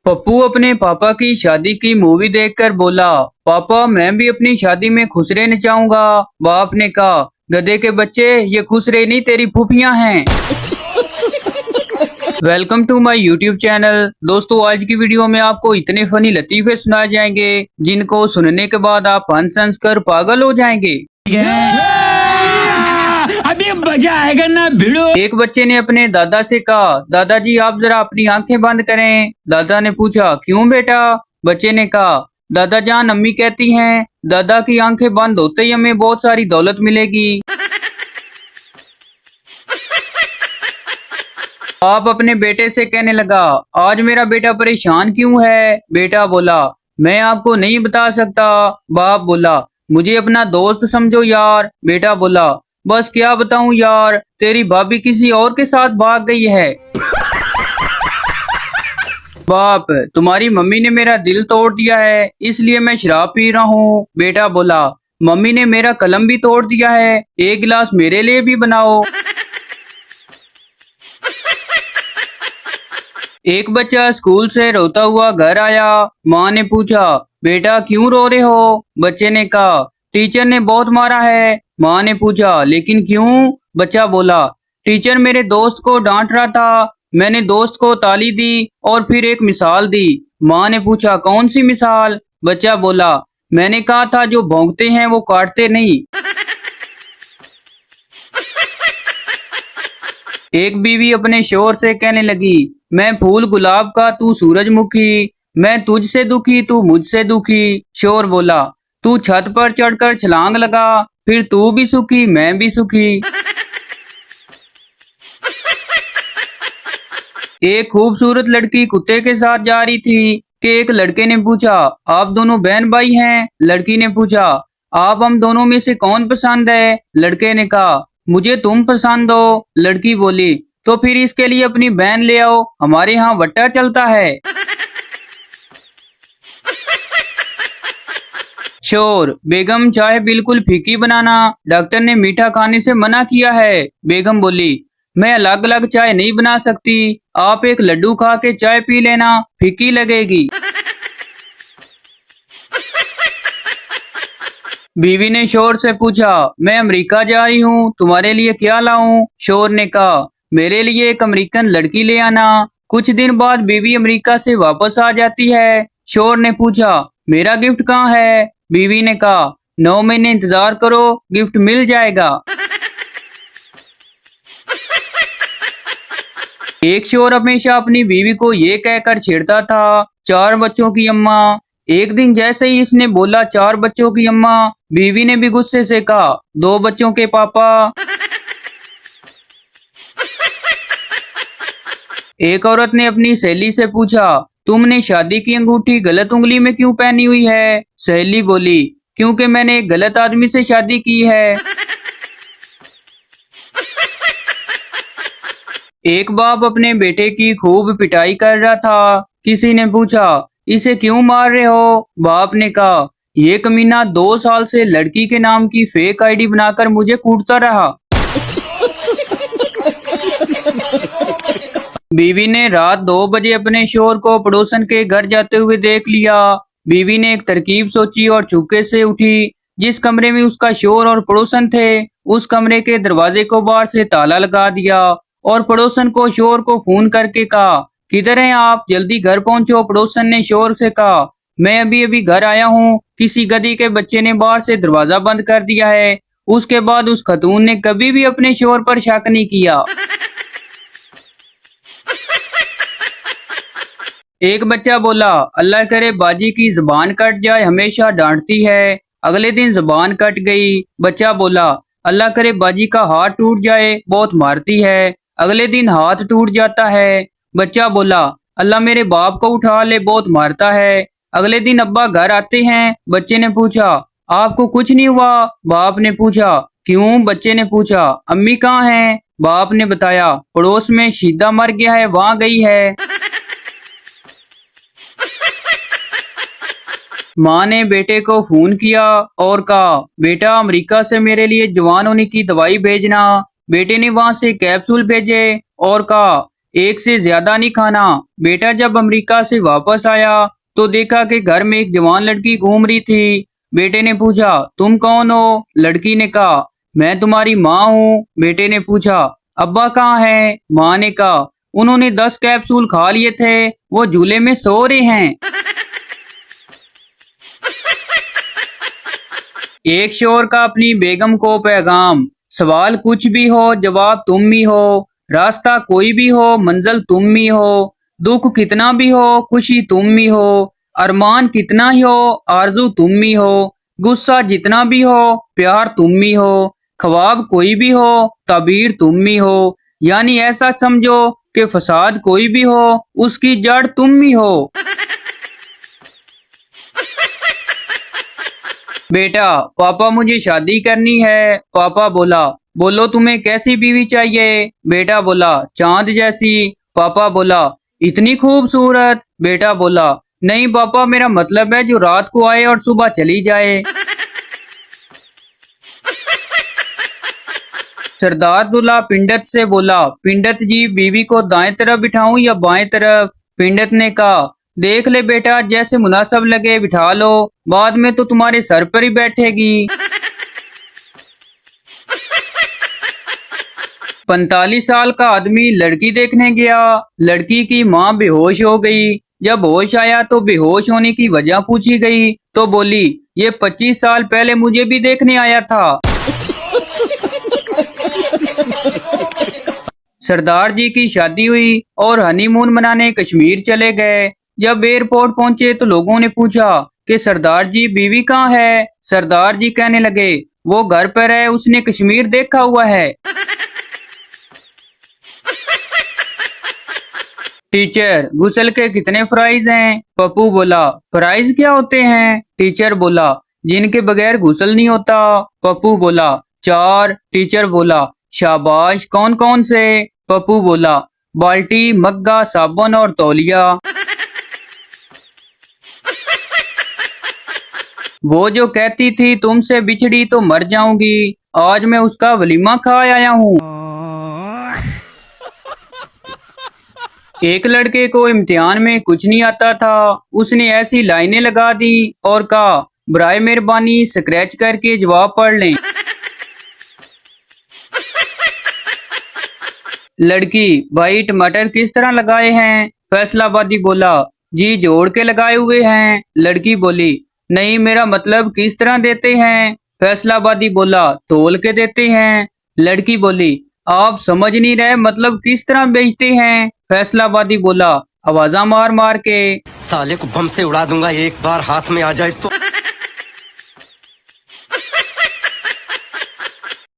पप्पू अपने पापा की शादी की मूवी देखकर बोला, पापा मैं भी अपनी शादी में खुश रहना चाहूंगा। बाप ने कहा, गधे के बच्चे, ये खुश रह नहीं तेरी फूफियां हैं। Welcome to my YouTube channel. दोस्तों आज की वीडियो में आपको इतने फनी लतीफे सुनाए जाएंगे जिनको सुनने के बाद आप हंस हंस कर पागल हो जाएंगे। अभी मजा आएगा ना भिड़ो। एक बच्चे ने अपने दादा से कहा, दादाजी आप जरा अपनी आंखें बंद करें। दादा ने पूछा, क्यों बेटा? बच्चे ने कहा, दादा जान अम्मी कहती हैं दादा की आंखें बंद होते ही हमें बहुत सारी दौलत मिलेगी। आप अपने बेटे से कहने लगा, आज मेरा बेटा परेशान क्यों है? बेटा बोला, मैं आपको नहीं बता सकता। बाप बोला, मुझे अपना दोस्त समझो यार। बेटा बोला, बस क्या बताऊं यार, तेरी भाभी किसी और के साथ भाग गई है। बाप, तुम्हारी मम्मी ने मेरा दिल तोड़ दिया है इसलिए मैं शराब पी रहा हूँ। बेटा बोला, मम्मी ने मेरा कलम भी तोड़ दिया है, एक गिलास मेरे लिए भी बनाओ। एक बच्चा स्कूल से रोता हुआ घर आया। माँ ने पूछा, बेटा क्यों रो रहे हो? बच्चे ने कहा, टीचर ने बहुत मारा है। माँ ने पूछा, लेकिन क्यों? बच्चा बोला, टीचर मेरे दोस्त को डांट रहा था, मैंने दोस्त को ताली दी और फिर एक मिसाल दी। माँ ने पूछा, कौन सी मिसाल? बच्चा बोला, मैंने कहा था जो भौंकते हैं वो काटते नहीं। एक बीवी अपने शोहर से कहने लगी, मैं फूल गुलाब का तू सूरजमुखी, मैं तुझसे दुखी तू मुझसे दुखी। शोहर बोला, तू छत पर चढ़कर छलांग लगा, फिर तू भी सुखी मैं भी सुखी। एक खूबसूरत लड़की कुत्ते के साथ जा रही थी कि एक लड़के ने पूछा, आप दोनों बहन भाई हैं? लड़की ने पूछा, आप हम दोनों में से कौन पसंद है? लड़के ने कहा, मुझे तुम पसंद हो। लड़की बोली, तो फिर इसके लिए अपनी बहन ले आओ, हमारे यहाँ वट्टा चलता है। शोर, बेगम चाय बिल्कुल फीकी बनाना, डॉक्टर ने मीठा खाने से मना किया है। बेगम बोली, मैं अलग अलग चाय नहीं बना सकती, आप एक लड्डू खा के चाय पी लेना, फीकी लगेगी। बीवी ने शोर से पूछा, मैं अमेरिका जा रही हूँ, तुम्हारे लिए क्या लाऊं? शोर ने कहा, मेरे लिए एक अमेरिकन लड़की ले आना। कुछ दिन बाद बीवी अमेरिका से वापस आ जाती है। शोर ने पूछा, मेरा गिफ्ट कहाँ है? बीवी ने कहा, 9 महीने इंतजार करो, गिफ्ट मिल जाएगा। एक शोर हमेशा अपनी बीवी को ये कहकर छेड़ता था, 4 बच्चों की अम्मा। एक दिन जैसे ही इसने बोला 4 बच्चों की अम्मा, बीवी ने भी गुस्से से कहा, 2 बच्चों के पापा। एक औरत ने अपनी सहेली से पूछा, तुमने शादी की अंगूठी गलत उंगली में क्यों पहनी हुई है? सहेली बोली, क्योंकि मैंने एक गलत आदमी से शादी की है। एक बाप अपने बेटे की खूब पिटाई कर रहा था। किसी ने पूछा, इसे क्यों मार रहे हो? बाप ने कहा, ये कमीना 2 साल से लड़की के नाम की फेक आईडी बनाकर मुझे कूटता रहा। बीवी ने रात 2 बजे अपने शोहर को पड़ोसन के घर जाते हुए देख लिया। बीवी ने एक तरकीब सोची और चुपके से उठी। जिस कमरे में उसका शोहर और पड़ोसन थे, उस कमरे के दरवाजे को बाहर से ताला लगा दिया और पड़ोसन को शोहर को फोन करके कहा, किधर हैं आप, जल्दी घर पहुंचो। पड़ोसन ने शोहर से कहा, मैं अभी अभी घर आया हूँ, किसी गधी के बच्चे ने बाहर से दरवाजा बंद कर दिया है। उसके बाद उस खतून ने कभी भी अपने शोहर पर शक नहीं किया। एक बच्चा बोला, अल्लाह करे बाजी की जुबान कट जाए, हमेशा डांटती है। अगले दिन जुबान कट गई। बच्चा बोला, अल्लाह करे बाजी का हाथ टूट जाए, बहुत मारती है। अगले दिन हाथ टूट जाता है। बच्चा बोला, अल्लाह मेरे बाप को उठा ले, बहुत मारता है। अगले दिन अब्बा घर आते हैं। बच्चे ने पूछा, आपको कुछ नहीं हुआ? बाप ने पूछा, क्यों? बच्चे ने पूछा, अम्मी कहाँ हैं? बाप ने बताया, पड़ोस में शीदा मर गया है, वहाँ गई है। माँ ने बेटे को फोन किया और कहा, बेटा अमेरिका से मेरे लिए जवान होने की दवाई भेजना। बेटे ने वहां से कैप्सूल भेजे और कहा, एक से ज्यादा नहीं खाना। बेटा जब अमेरिका से वापस आया तो देखा कि घर में एक जवान लड़की घूम रही थी। बेटे ने पूछा, तुम कौन हो? लड़की ने कहा, मैं तुम्हारी माँ हूँ। बेटे ने पूछा, अब्बा कहाँ है? माँ ने कहा, उन्होंने 10 कैप्सूल खा लिए थे, वो झूले में सो रहे हैं। एक शोर का अपनी बेगम को पैगाम, सवाल कुछ भी हो जवाब तुम ही हो, रास्ता कोई भी हो मंजिल तुम ही हो, दुख कितना भी हो खुशी तुम ही हो, अरमान कितना ही हो आरजू तुम ही हो, गुस्सा जितना भी हो प्यार तुम ही हो, ख्वाब कोई भी हो ताबीर तुम ही हो, यानी ऐसा समझो कि फसाद कोई भी हो उसकी जड़ तुम ही हो। बेटा, पापा मुझे शादी करनी है। पापा बोला, बोलो तुम्हें कैसी बीवी चाहिए? बेटा बोला, चांद जैसी। पापा बोला, इतनी खूबसूरत? बेटा बोला, नहीं पापा, मेरा मतलब है जो रात को आए और सुबह चली जाए। सरदार दूल्हा पिंडत से बोला, पिंडत जी बीवी को दाएं तरफ बिठाऊं या बाएं तरफ? पिंडत ने कहा, देख ले बेटा, जैसे मुनासिब लगे बिठा लो, बाद में तो तुम्हारे सर पर ही बैठेगी। 45 साल का आदमी लड़की देखने गया। लड़की की माँ बेहोश हो गई। जब होश आया तो बेहोश होने की वजह पूछी गई तो बोली, ये 25 साल पहले मुझे भी देखने आया था। सरदार जी की शादी हुई और हनीमून मनाने कश्मीर चले गए। जब एयरपोर्ट पहुंचे तो लोगों ने पूछा कि सरदार जी बीवी कहाँ है? सरदार जी कहने लगे, वो घर पर है, उसने कश्मीर देखा हुआ है। टीचर, गुसल के कितने फ्राइज हैं? पप्पू बोला, फ्राइज क्या होते हैं? टीचर बोला, जिनके बगैर गुसल नहीं होता। पप्पू बोला, 4। टीचर बोला, शाबाश, कौन कौन से? पप्पू बोला, बाल्टी, मग्गा, साबुन और तौलिया। वो जो कहती थी तुमसे बिछड़ी तो मर जाऊंगी, आज मैं उसका वलीमा खा आया हूँ। एक लड़के को इम्तिहान में कुछ नहीं आता था। उसने ऐसी लाइनें लगा दी और कहा, बराए मेहरबानी स्क्रैच करके जवाब पढ़ लें। लड़की, भाई टमाटर किस तरह लगाए हैं? फैसलाबादी बोला, जी जोड़ के लगाए हुए हैं। लड़की बोली, नहीं, मेरा मतलब किस तरह देते हैं? फैसलाबादी बोला, तोल के देते हैं। लड़की बोली, आप समझ नहीं रहे, मतलब किस तरह बेचते हैं? फैसलाबादी बोला, आवाजा मार मार के। साले को बम से उड़ा दूंगा एक बार हाथ में आ जाए तो।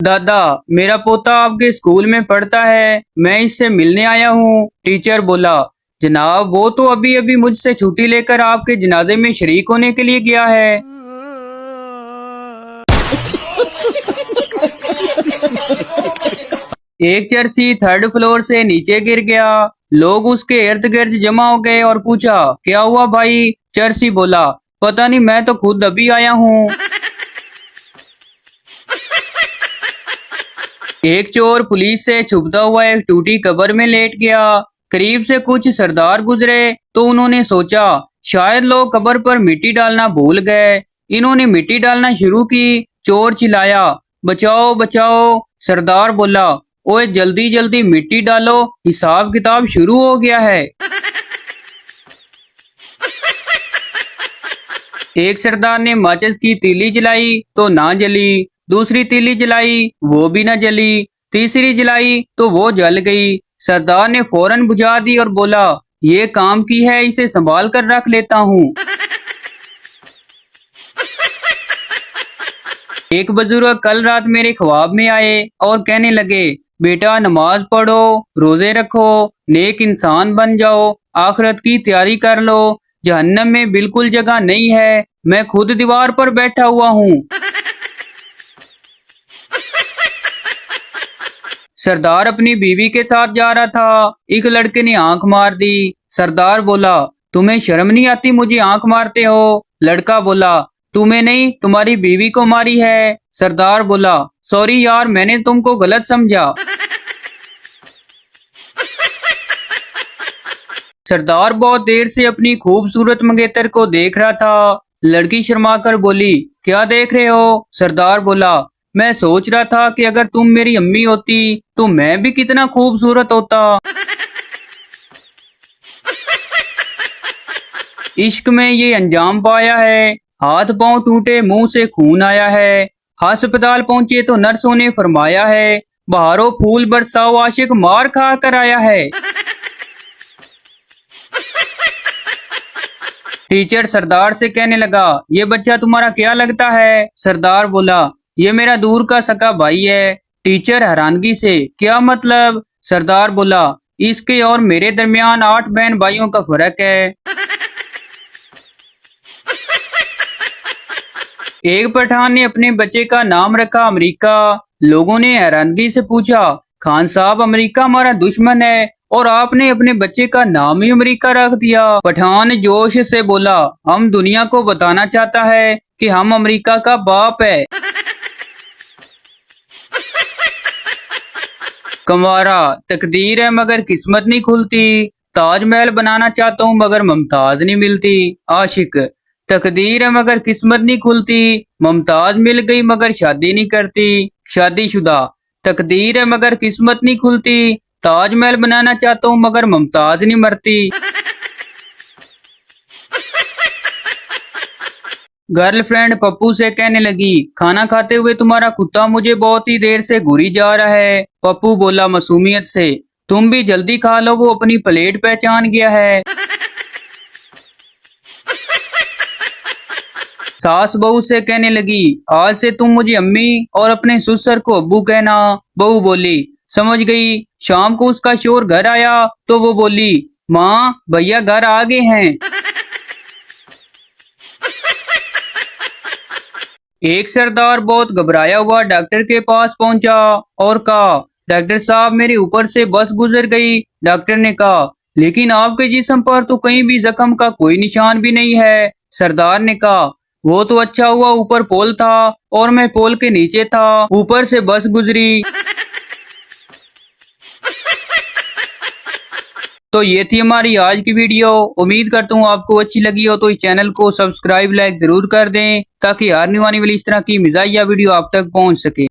दादा, मेरा पोता आपके स्कूल में पढ़ता है, मैं इससे मिलने आया हूँ। टीचर बोला, जनाब वो तो अभी अभी मुझसे छुट्टी लेकर आपके जनाजे में शरीक होने के लिए गया है। एक चरसी 3rd फ्लोर से नीचे गिर गया। लोग उसके इर्द गिर्द जमा हो गए और पूछा, क्या हुआ भाई? चरसी बोला, पता नहीं, मैं तो खुद अभी आया हूँ। एक चोर पुलिस से छुपता हुआ एक टूटी कब्र में लेट गया। करीब से कुछ सरदार गुजरे तो उन्होंने सोचा, शायद लोग कब्र पर मिट्टी डालना भूल गए। इन्होंने मिट्टी डालना शुरू की। चोर चिल्लाया, बचाओ बचाओ। सरदार बोला, ओए जल्दी जल्दी मिट्टी डालो, हिसाब किताब शुरू हो गया है। एक सरदार ने माचिस की तीली जलाई तो ना जली, दूसरी तीली जलाई वो भी न जली, तीसरी जलाई तो वो जल गई। सरदार ने फौरन बुझा दी और बोला, ये काम की है, इसे संभाल कर रख लेता हूँ। एक बुजुर्ग कल रात मेरे ख्वाब में आए और कहने लगे, बेटा नमाज पढ़ो, रोजे रखो, नेक इंसान बन जाओ, आखिरत की तैयारी कर लो, जहन्नम में बिल्कुल जगह नहीं है, मैं खुद दीवार पर बैठा हुआ हूँ। सरदार अपनी बीवी के साथ जा रहा था। एक लड़के ने आंख मार दी। सरदार बोला, तुम्हें शर्म नहीं आती मुझे आंख मारते हो? लड़का बोला, तुम्हें नहीं, तुम्हारी बीवी को मारी है। सरदार बोला, सॉरी यार, मैंने तुमको गलत समझा। सरदार बहुत देर से अपनी खूबसूरत मंगेतर को देख रहा था। लड़की शर्मा कर बोली, क्या देख रहे हो? सरदार बोला, मैं सोच रहा था कि अगर तुम मेरी अम्मी होती तो मैं भी कितना खूबसूरत होता। इश्क में ये अंजाम पाया है, हाथ पांव टूटे मुंह से खून आया है। अस्पताल पहुंचे तो नर्सों ने फरमाया है, बहारों फूल बरसाओ आशिक मार खा कर आया है। टीचर सरदार से कहने लगा, ये बच्चा तुम्हारा क्या लगता है? सरदार बोला, ये मेरा दूर का सगा भाई है। टीचर हैरानगी से, क्या मतलब? सरदार बोला, इसके और मेरे दरमियान 8 बहन भाइयों का फर्क है। एक पठान ने अपने बच्चे का नाम रखा अमेरिका। लोगों ने हैरानगी से पूछा, खान साहब अमेरिका हमारा दुश्मन है और आपने अपने बच्चे का नाम ही अमेरिका रख दिया। पठान जोश से बोला, हम दुनिया को बताना चाहता है कि हम अमेरिका का बाप है। कंवारा, तकदीर है मगर किस्मत नहीं खुलती। ताजमहल बनाना चाहता हूँ मगर मुमताज नहीं मिलती। आशिक, तकदीर है मगर किस्मत नहीं खुलती। मुमताज मिल गई मगर शादी नहीं करती। शादीशुदा, तकदीर है मगर किस्मत नहीं खुलती। ताजमहल बनाना चाहता हूँ मगर मुमताज नहीं मरती। गर्लफ्रेंड पप्पू से कहने लगी, खाना खाते हुए तुम्हारा कुत्ता मुझे बहुत ही देर से घूरी जा रहा है। पप्पू बोला मासूमियत से, तुम भी जल्दी खा लो, वो अपनी प्लेट पहचान गया है। सास बहू से कहने लगी, आज से तुम मुझे अम्मी और अपने ससुर को अब्बू कहना। बहू बोली, समझ गई। शाम को उसका शोर घर आया तो वो बोली, माँ भैया घर आ गए हैं। एक सरदार बहुत घबराया हुआ डॉक्टर के पास पहुंचा और कहा, डॉक्टर साहब मेरे ऊपर से बस गुजर गई। डॉक्टर ने कहा, लेकिन आपके जिस्म पर तो कहीं भी जख्म का कोई निशान भी नहीं है। सरदार ने कहा, वो तो अच्छा हुआ ऊपर पोल था और मैं पोल के नीचे था, ऊपर से बस गुजरी। तो ये थी हमारी आज की वीडियो। उम्मीद करता हूँ आपको अच्छी लगी हो, तो इस चैनल को सब्सक्राइब लाइक जरूर कर दें ताकि हर न्यू आने वाली इस तरह की मज़ाहिया वीडियो आप तक पहुँच सके।